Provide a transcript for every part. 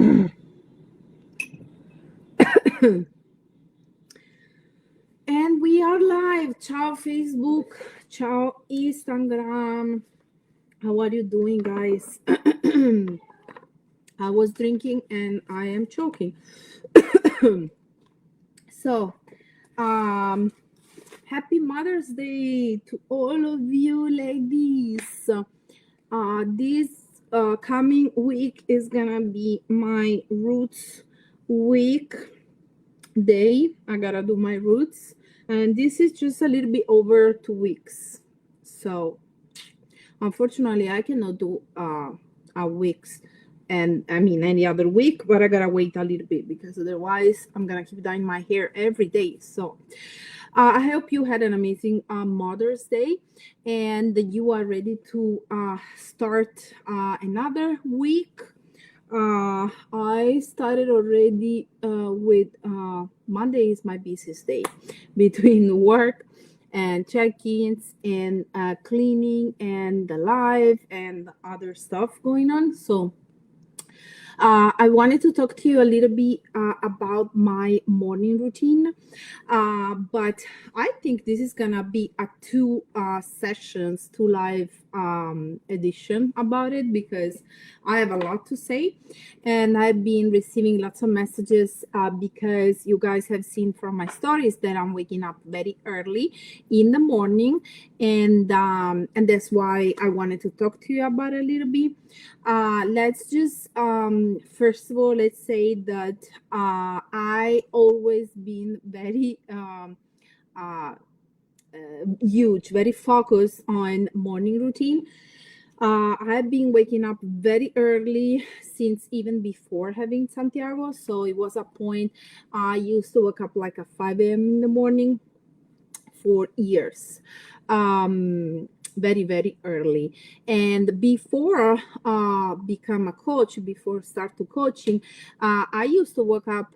And we are live. Ciao, Facebook. Ciao, Instagram. How are you doing, guys? I was drinking and I am choking. So, um, happy Mother's Day to all of you ladies. This coming week is gonna be my roots week day. I gotta do my roots, and this is just a little bit over 2 weeks. So unfortunately, I cannot do a week's, and I mean any other week, but I gotta wait a little bit because otherwise I'm gonna keep dyeing my hair every day. So I hope you had an amazing Mother's Day and that you are ready to start another week. I started already with Monday is my busiest day between work and check-ins and cleaning and the live and other stuff going on. So I wanted to talk to you a little bit about my morning routine, but I think this is gonna be a two sessions, two live edition about it because I have a lot to say, and I've been receiving lots of messages because you guys have seen from my stories that I'm waking up very early in the morning, and that's why I wanted to talk to you about it a little bit. Let's just first of all, let's say that I always been very uh, huge, very focused on morning routine. I've been waking up very early since even before having Santiago. So it was a point I used to wake up like at 5 a.m. in the morning for years. Very very early, and before become a coach, before start to coaching, I used to wake up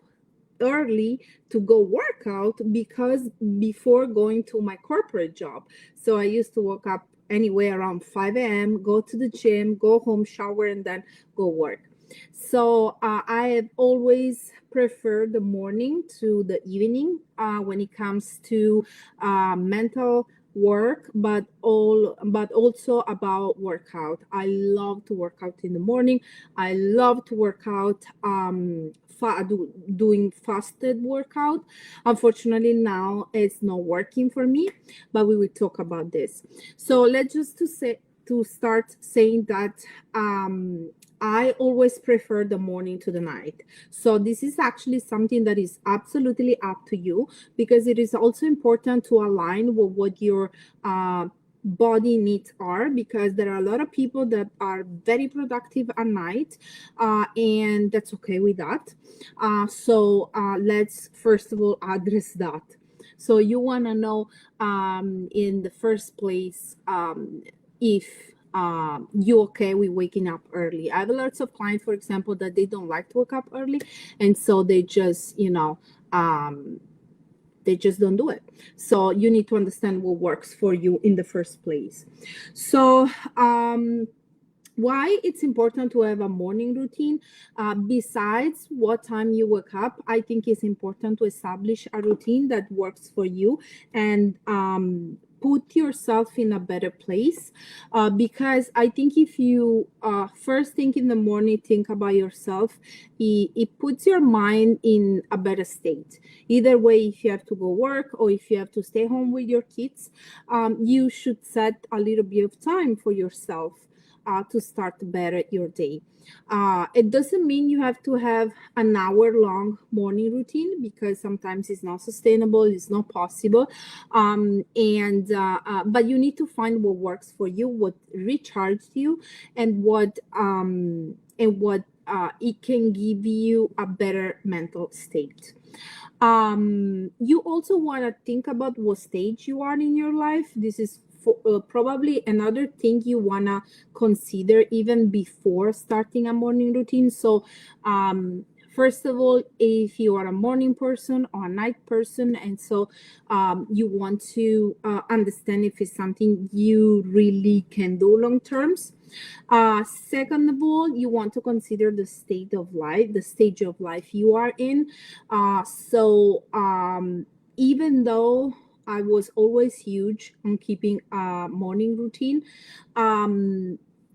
early to go work out because before going to my corporate job. So I used to wake up anyway around 5 a.m, go to the gym, go home, shower, and then go work. So I have always preferred the morning to the evening when it comes to mental work, but also about workout. I love to work out in the morning. I love to work out doing fasted workout. Unfortunately, now it's not working for me, but we will talk about this. So let's just to start saying that I always prefer the morning to the night. So this is actually something that is absolutely up to you because it is also important to align with what your body needs are, because there are a lot of people that are very productive at night, and that's okay with that. So let's first of all address that. So you want to know in the first place if you okay with waking up early. I have lots of clients, for example, that they don't like to wake up early, and so they just they just don't do it. So you need to understand what works for you in the first place. So why it's important to have a morning routine, besides what time you wake up, I think it's important to establish a routine that works for you and put yourself in a better place, because I think if you first thing in the morning think about yourself, it puts your mind in a better state. Either way, if you have to go work or if you have to stay home with your kids, you should set a little bit of time for yourself to start better your day. It doesn't mean you have to have an hour long morning routine because sometimes it's not sustainable, it's not possible. But you need to find what works for you, what recharges you, and what it can give you a better mental state. You also want to think about what stage you are in your life. This is probably another thing you want to consider even before starting a morning routine. So First of all, if you are a morning person or a night person, and so you want to understand if it's something you really can do long terms. Second of all, you want to consider the state of life, the stage of life you are in. Even though I was always huge on keeping a morning routine,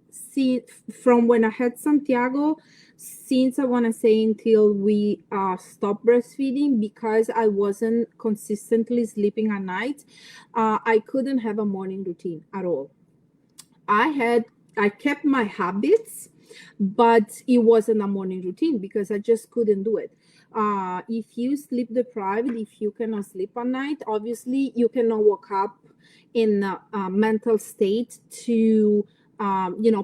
see, from when I had Santiago, since I want to say until we stopped breastfeeding, because I wasn't consistently sleeping at night, I couldn't have a morning routine at all. I kept my habits, but it wasn't a morning routine because I just couldn't do it. If you sleep deprived, if you cannot sleep at night, obviously you cannot wake up in a mental state to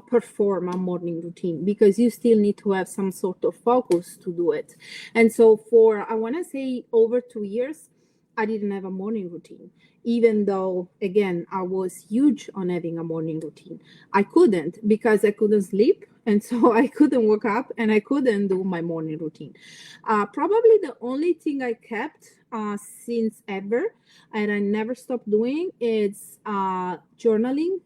perform a morning routine, because you still need to have some sort of focus to do it. And so for, I want to say, over 2 years, I didn't have a morning routine, even though, again, I was huge on having a morning routine. I couldn't, because I couldn't sleep. And so I couldn't wake up and I couldn't do my morning routine. Probably the only thing I kept since ever, and I never stopped doing, is journaling.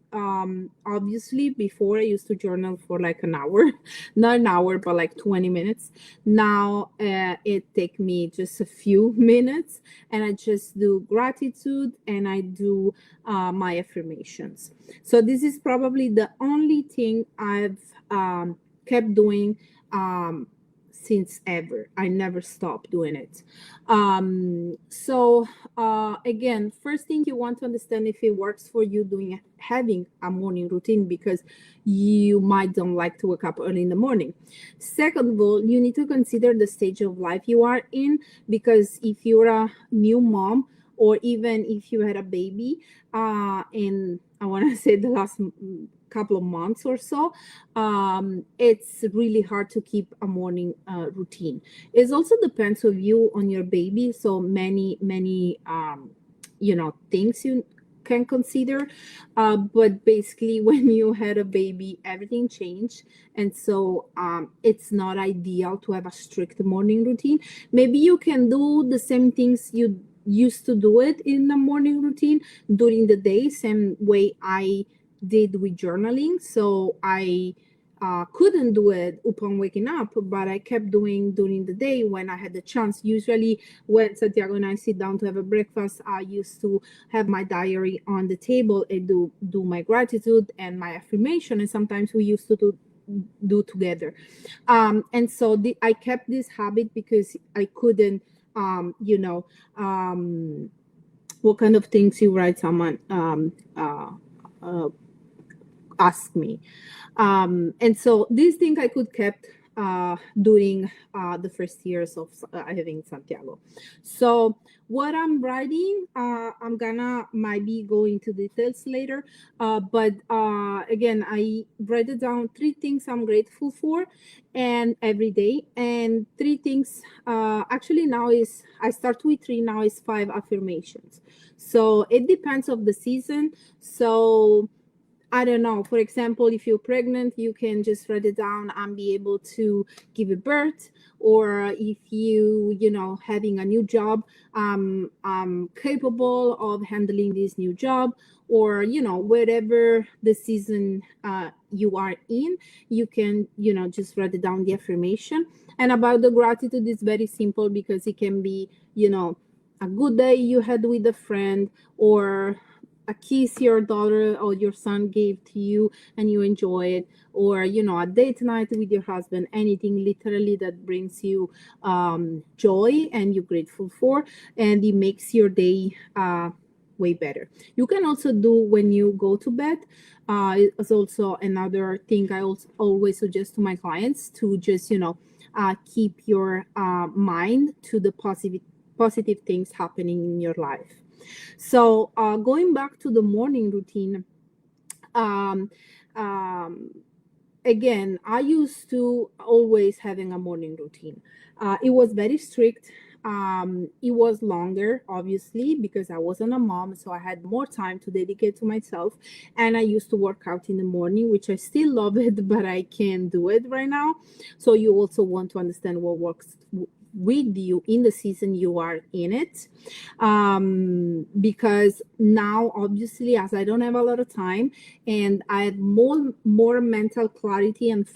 Obviously, before I used to journal for like an hour, not an hour, but like 20 minutes. Now it take me just a few minutes, and I just do gratitude and I do my affirmations. So this is probably the only thing I've kept doing since ever. I never stopped doing it. Again, first thing, you want to understand if it works for you having a morning routine, because you might don't like to wake up early in the morning. Second of all, you need to consider the stage of life you are in, because if you're a new mom, or even if you had a baby in, I want to say, the last couple of months or so, it's really hard to keep a morning routine. It also depends on you, on your baby. So many things you can consider, but basically, when you had a baby, everything changed. And so it's not ideal to have a strict morning routine. Maybe you can do the same things you used to do it in the morning routine during the day, same way I did with journaling. So I couldn't do it upon waking up, but I kept doing during the day when I had the chance. Usually when Santiago and I sit down to have a breakfast, I used to have my diary on the table and do my gratitude and my affirmation, and sometimes we used to do together. And so I kept this habit because I couldn't what kind of things you write, someone ask me. And so this thing I could kept during the first years of having Santiago. So what I'm writing, I'm gonna maybe go into details later, but again, I write it down, 3 things I'm grateful for, and every day, and 3 things. Actually, now is I start with 3. Now is 5 affirmations. So it depends of the season. So I don't know. For example, if you're pregnant, you can just write it down and be able to give a birth. Or if having a new job, I'm capable of handling this new job. Or, wherever the season you are in, you can, just write it down, the affirmation. And about the gratitude, it's very simple, because it can be, a good day you had with a friend, or a kiss your daughter or your son gave to you and you enjoy it, or a date night with your husband, anything literally that brings you joy and you're grateful for, and it makes your day way better. You can also do when you go to bed. It's also another thing I also always suggest to my clients, to just keep your mind to the positive things happening in your life. So going back to the morning routine, um, um, again, I used to always having a morning routine. It was very strict. It was longer, obviously, because I wasn't a mom, so I had more time to dedicate to myself. And I used to work out in the morning, which I still love it, but I can't do it right now. So you also want to understand what works with you in the season you are in it, because now, obviously, as I don't have a lot of time and I have more mental clarity and